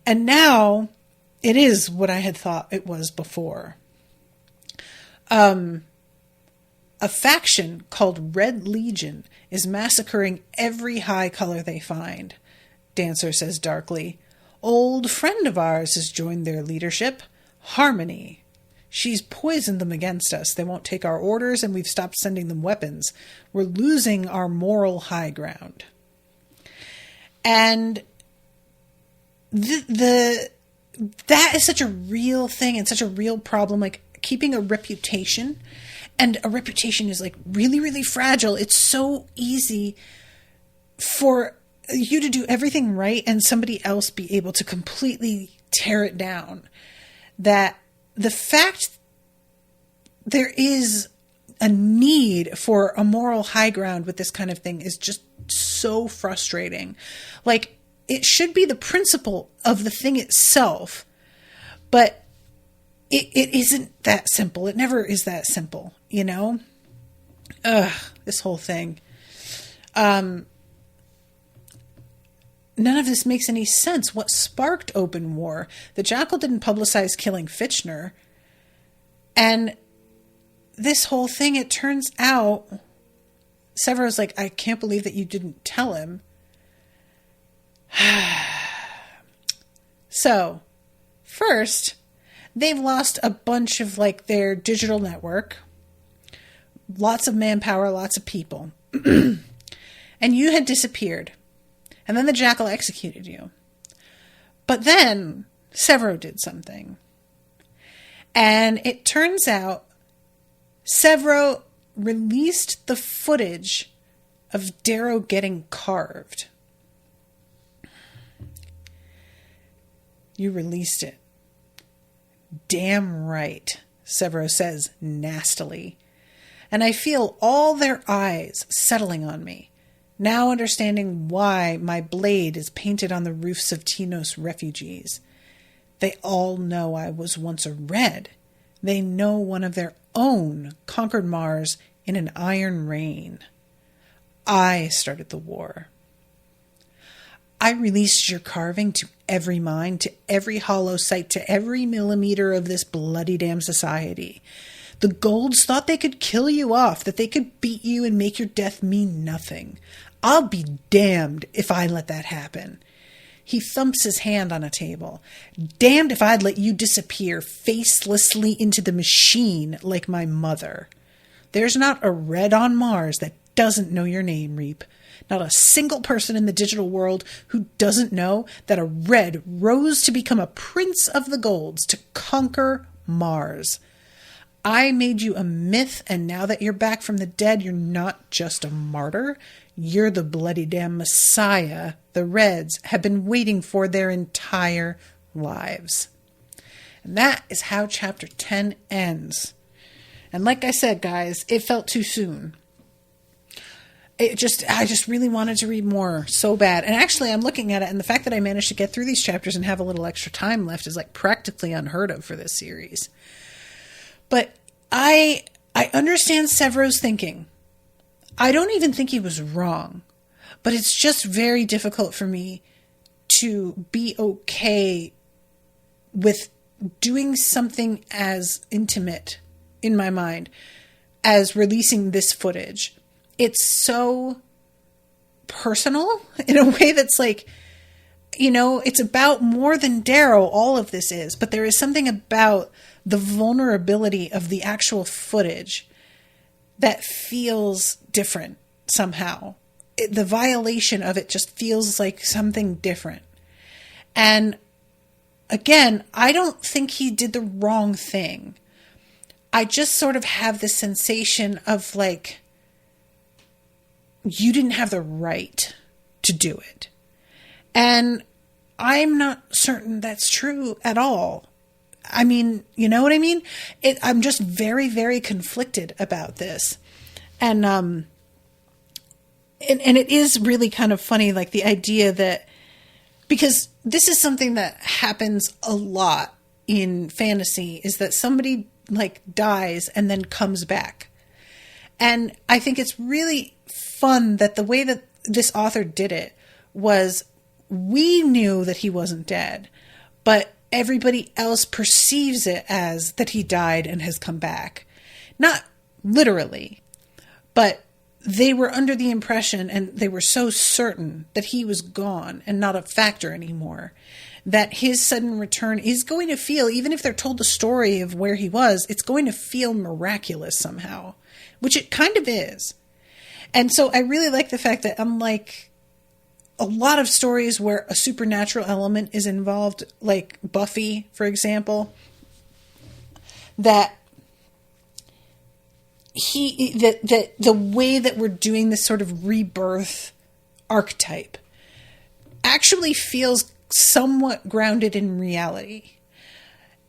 And now it is what I had thought it was before. A faction called Red Legion is massacring every high color they find, Dancer says darkly. Old friend of ours has joined their leadership, Harmony. She's poisoned them against us. They won't take our orders, and we've stopped sending them weapons. We're losing our moral high ground. And that is such a real thing and such a real problem, like keeping a reputation. And a reputation is like really, really fragile. It's so easy for you to do everything right and somebody else be able to completely tear it down. That the fact there is a need for a moral high ground with this kind of thing is just so frustrating. Like, it should be the principle of the thing itself, but it isn't that simple. It never is that simple, you know? This whole thing. None of this makes any sense. What sparked open war? The Jackal didn't publicize killing Fitchner. And this whole thing, it turns out, Sevro's like, I can't believe that you didn't tell him. So, first, they've lost a bunch of, like, their digital network. Lots of manpower, lots of people. And you had disappeared. And then the Jackal executed you. But then Sevro did something. And it turns out Sevro released the footage of Darrow getting carved. You released it. Damn right, Sevro says nastily. And I feel all their eyes settling on me, now understanding why my blade is painted on the roofs of Tinos refugees. They all know I was once a Red. They know one of their own conquered Mars in an iron rain. I started the war. I released your carving to every mind, to every hollow site, to every millimeter of this bloody damn society. The Golds thought they could kill you off, that they could beat you and make your death mean nothing. I'll be damned if I let that happen. He thumps his hand on a table. Damned if I'd let you disappear facelessly into the machine like my mother. There's not a Red on Mars that doesn't know your name, Reap. Not a single person in the digital world who doesn't know that a Red rose to become a prince of the Golds to conquer Mars. I made you a myth, and now that you're back from the dead, you're not just a martyr. You're the bloody damn Messiah the Reds have been waiting for their entire lives. And that is how chapter 10 ends. And like I said, guys, it felt too soon. I just really wanted to read more so bad. And actually, I'm looking at it, and the fact that I managed to get through these chapters and have a little extra time left is like practically unheard of for this series. But I understand Sevro's thinking. I don't even think he was wrong, but it's just very difficult for me to be okay with doing something as intimate in my mind as releasing this footage. It's so personal in a way that's like, you know, it's about more than Darrow, all of this is, but there is something about the vulnerability of the actual footage that feels different somehow. The violation of it just feels like something different. And again, I don't think he did the wrong thing. I just sort of have this sensation of like, you didn't have the right to do it. And I'm not certain that's true at all. I mean, you know what I mean? I'm just very, very conflicted about this. And it is really kind of funny, like the idea that, because this is something that happens a lot in fantasy, is that somebody like dies and then comes back. And I think it's really fun that the way that this author did it was, we knew that he wasn't dead, but everybody else perceives it as that he died and has come back. Not literally, but they were under the impression, and they were so certain that he was gone and not a factor anymore, that his sudden return is going to feel, even if they're told the story of where he was, it's going to feel miraculous somehow, which it kind of is. And so I really like the fact that, unlike a lot of stories where a supernatural element is involved, like Buffy, for example, that the way that we're doing this sort of rebirth archetype actually feels somewhat grounded in reality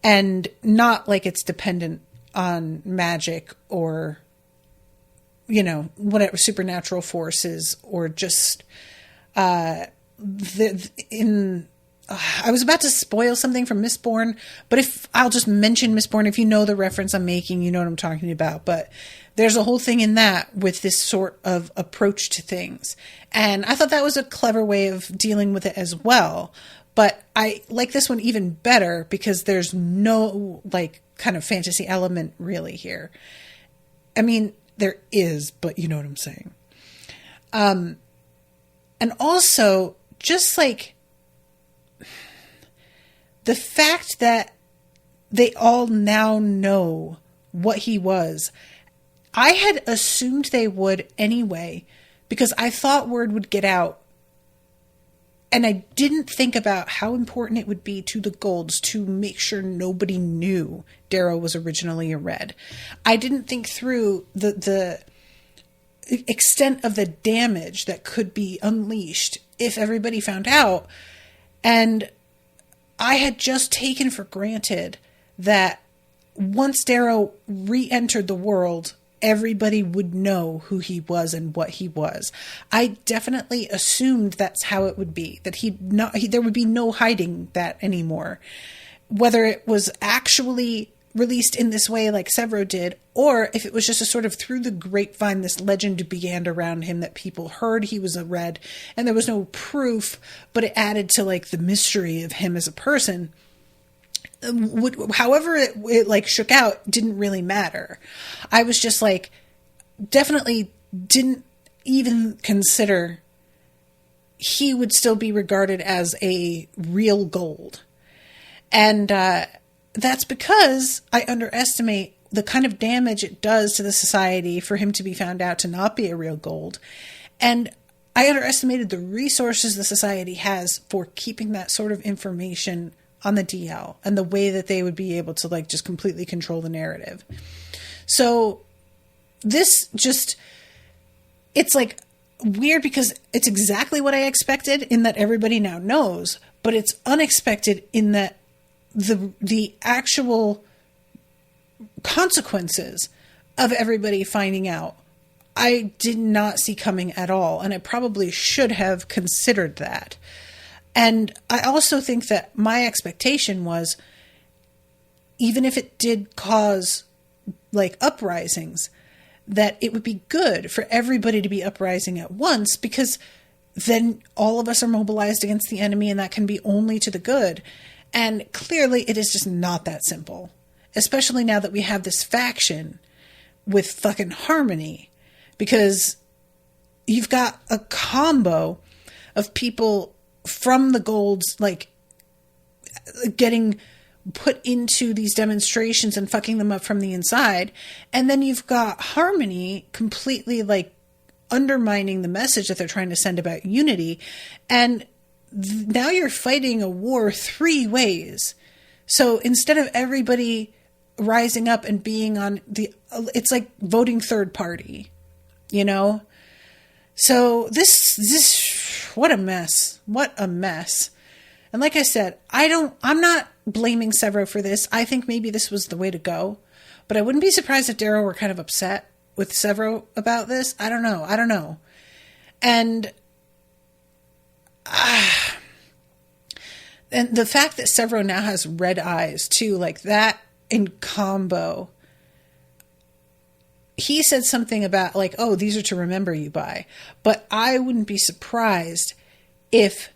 and not like it's dependent on magic or, you know, whatever supernatural forces, or just I was about to spoil something from Mistborn, but if I'll just mention Mistborn, if you know the reference I'm making, you know what I'm talking about. But there's a whole thing in that with this sort of approach to things. And I thought that was a clever way of dealing with it as well. But I like this one even better because there's no like kind of fantasy element really here. I mean, there is, but you know what I'm saying. And also just like the fact that they all now know what he was. I had assumed they would anyway, because I thought word would get out. And I didn't think about how important it would be to the Golds to make sure nobody knew Darrow was originally a Red. I didn't think through the extent of the damage that could be unleashed if everybody found out. And I had just taken for granted that once Darrow re-entered the world, everybody would know who he was and what he was. I definitely assumed that's how it would be, that there would be no hiding that anymore. Whether it was actually released in this way like Sevro did, or if it was just a sort of through the grapevine, this legend began around him that people heard he was a Red and there was no proof, but it added to like the mystery of him as a person. However it like shook out didn't really matter. I was just like, definitely didn't even consider he would still be regarded as a real Gold. And that's because I underestimate the kind of damage it does to the society for him to be found out to not be a real Gold. And I underestimated the resources the society has for keeping that sort of information on the DL and the way that they would be able to like just completely control the narrative. So this just, it's like weird because it's exactly what I expected in that everybody now knows, but it's unexpected in that the actual consequences of everybody finding out, I did not see coming at all. And I probably should have considered that. And I also think that my expectation was, even if it did cause like uprisings, that it would be good for everybody to be uprising at once, because then all of us are mobilized against the enemy and that can be only to the good. And clearly it is just not that simple, especially now that we have this faction with fucking Harmony, because you've got a combo of people from the Golds, like getting put into these demonstrations and fucking them up from the inside. And then you've got Harmony completely like undermining the message that they're trying to send about unity. And now you're fighting a war three ways. So instead of everybody rising up and being on it's like voting third party, you know? So this, what a mess. What a mess. And like I said, I'm not blaming Sevro for this. I think maybe this was the way to go, but I wouldn't be surprised if Darrow were kind of upset with Sevro about this. I don't know. And the fact that Sevro now has red eyes too, like that in combo. He said something about like, oh, these are to remember you by. But I wouldn't be surprised if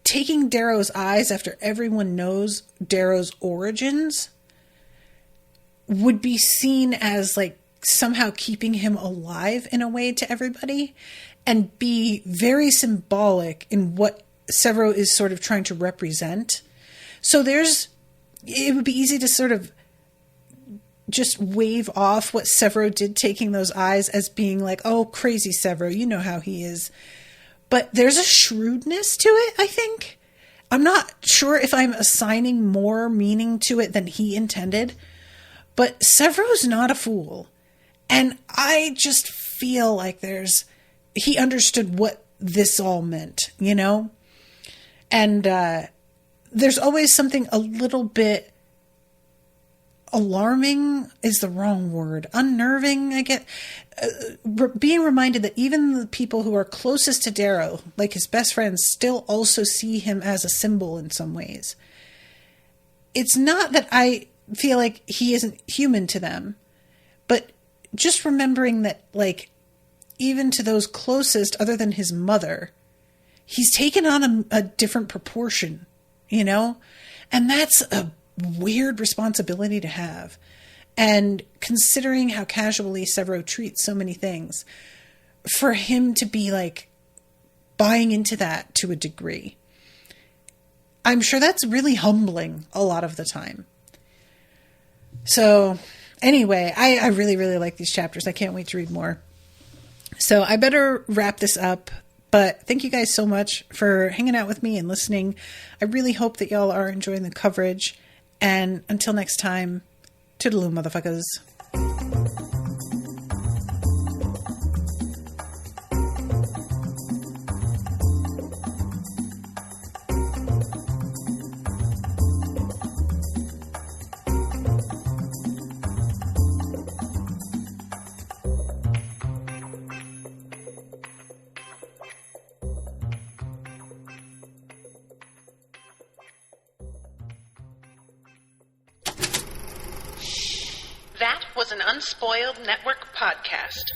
taking Darrow's eyes after everyone knows Darrow's origins would be seen as like somehow keeping him alive in a way to everybody, and be very symbolic in what Sevro is sort of trying to represent. So it would be easy to sort of just wave off what Sevro did taking those eyes as being like, oh, crazy Sevro, you know how he is. But there's a shrewdness to it, I think. I'm not sure if I'm assigning more meaning to it than he intended, but Sevro's not a fool. And I just feel like he understood what this all meant, you know? And there's always something a little bit alarming is the wrong word. Unnerving, I get. Being reminded that even the people who are closest to Darrow, like his best friends, still also see him as a symbol in some ways. It's not that I feel like he isn't human to them, but just remembering that, like, even to those closest, other than his mother, he's taken on a different proportion, you know? And that's a weird responsibility to have. And considering how casually Sevro treats so many things, for him to be, like, buying into that to a degree, I'm sure that's really humbling a lot of the time. So, anyway, I really, really like these chapters. I can't wait to read more. So I better wrap this up, but thank you guys so much for hanging out with me and listening. I really hope that y'all are enjoying the coverage. And until next time, toodaloo, motherfuckers. That was an Unspoiled Network podcast.